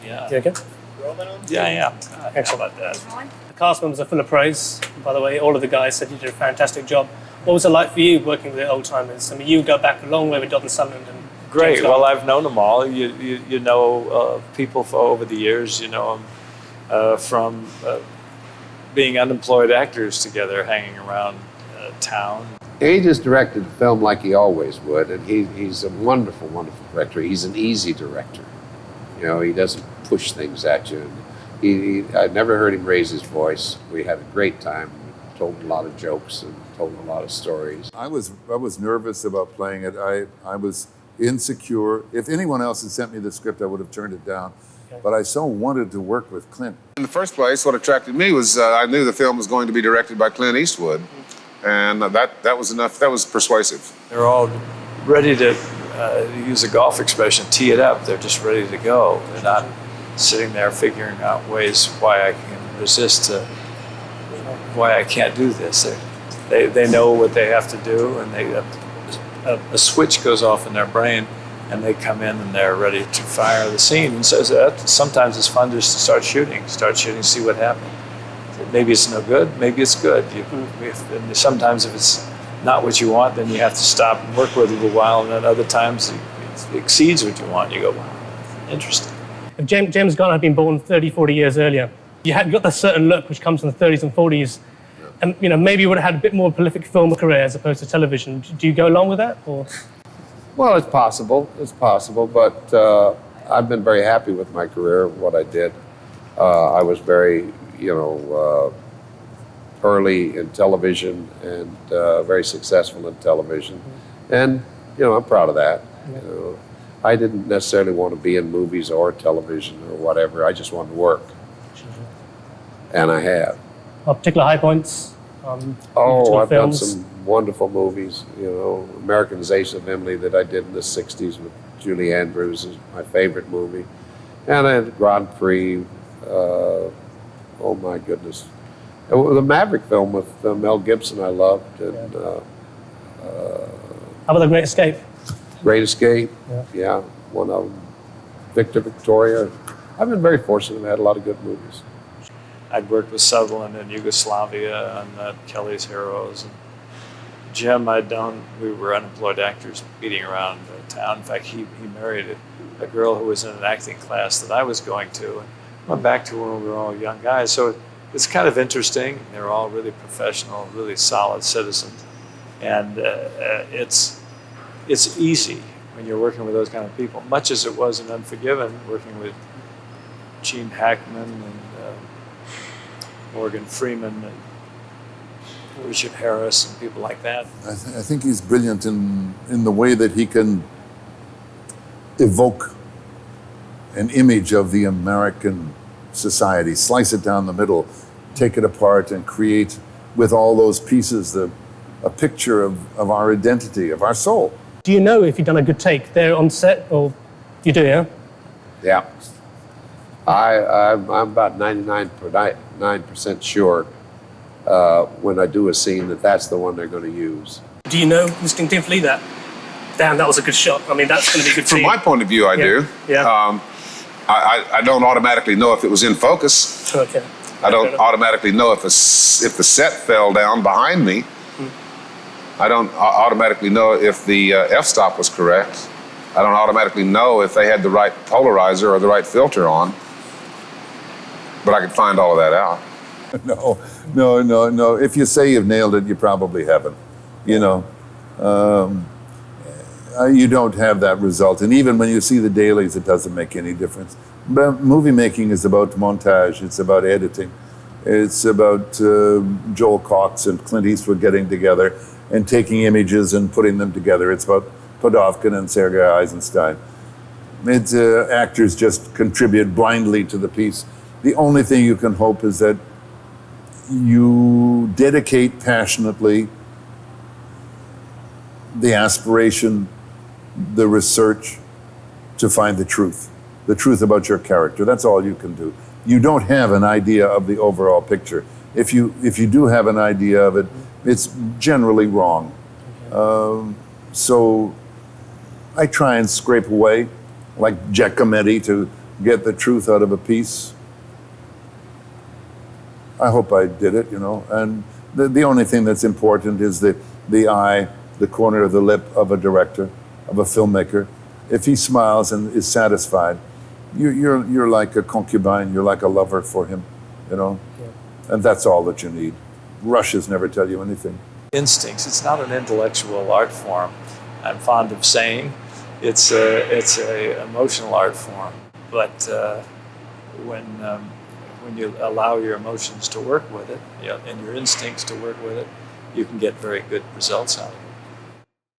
Yeah. You okay? Yeah, yeah. Excellent. How about that? The cast members are full of praise. By the way, all of the guys said you did a fantastic job. What was it like for you working with the old timers? I mean, you go back a long way with Don Sutherland and Great. James Well, Garner. I've known them all. You know people for over the years. You know them from being unemployed actors together, hanging around town. He just directed the film like he always would, and he's a wonderful, wonderful director. He's an easy director. You know, he doesn't push things at you. I never heard him raise his voice. We had a great time. We told a lot of jokes and told a lot of stories. I was nervous about playing it. I was insecure. If anyone else had sent me the script, I would have turned it down. Okay. But I so wanted to work with Clint. In the first place, what attracted me was I knew the film was going to be directed by Clint Eastwood, and that was enough. That was persuasive. They're all ready to use a golf expression, tee it up. They're just ready to go. They're not sitting there figuring out ways why I can resist, why I can't do this. They know what they have to do, and a switch goes off in their brain, and they come in and they're ready to fire the scene. And so sometimes it's fun just to start shooting, see what happens. Maybe it's no good, maybe it's good. And sometimes if it's not what you want, then you have to stop and work with it a little while, and then other times it exceeds what you want. You go, wow, interesting. If James Garner had been born 30, 40 years earlier, you had got that certain look which comes from the 30s and 40s, and you know maybe you would have had a bit more prolific film career as opposed to television. Do you go along with that, or? Well, it's possible. It's possible, but I've been very happy with my career, what I did. I was very, early in television and very successful in television, and I'm proud of that. I didn't necessarily want to be in movies or television or whatever. I just wanted to work, and I have. Particular high points? I've done films? some wonderful movies. Americanization of Emily that I did in the 60s with Julie Andrews is my favorite movie. And I had Grand Prix, oh my goodness. The Maverick film with Mel Gibson I loved. And, How about The Great Escape? Great Escape, yeah, one of them. Victor, Victoria. I've been very fortunate. I've had a lot of good movies. I'd worked with Sutherland in Yugoslavia on Kelly's Heroes. And Jim, we were unemployed actors beating around town. In fact, he married a girl who was in an acting class that I was going to. And went back to when we were all young guys. So it's kind of interesting. They're all really professional, really solid citizens. And it's easy when you're working with those kind of people, much as it was in Unforgiven, working with Gene Hackman and Morgan Freeman and Richard Harris and people like that. I think he's brilliant in the way that he can evoke an image of the American society, slice it down the middle, take it apart, and create with all those pieces a picture of our identity, of our soul. Do you know if you've done a good take there on set, or you do, yeah? Yeah. I'm about 99% sure when I do a scene that's the one they're going to use. Do you know instinctively that, damn, that was a good shot? I mean, that's going to be a good From scene. my point of view, I do. Yeah. I don't automatically know if it was in focus. Okay. I don't automatically know if the set fell down behind me. I don't automatically know if the f-stop was correct. I don't automatically know if they had the right polarizer or the right filter on. But I could find all of that out. No. If you say you've nailed it, you probably haven't. You don't have that result. And even when you see the dailies, it doesn't make any difference. But movie making is about montage. It's about editing. It's about Joel Cox and Clint Eastwood getting together and taking images and putting them together. It's about Podofkin and Sergei Eisenstein. It's actors just contribute blindly to the piece. The only thing you can hope is that you dedicate passionately the aspiration, the research to find the truth about your character. That's all you can do. You don't have an idea of the overall picture. If you do have an idea of it, it's generally wrong. So I try and scrape away, like Giacometti, to get the truth out of a piece. I hope I did it, you know. And the only thing that's important is the eye, the corner of the lip of a director, of a filmmaker. If he smiles and is satisfied, you're like a concubine, you're like a lover for him, you know. Yeah. And that's all that you need. Rushes never tell you anything. Instincts. It's not an intellectual art form. I'm fond of saying it's a emotional art form. But when you allow your emotions to work with it, and your instincts to work with it, you can get very good results out of it.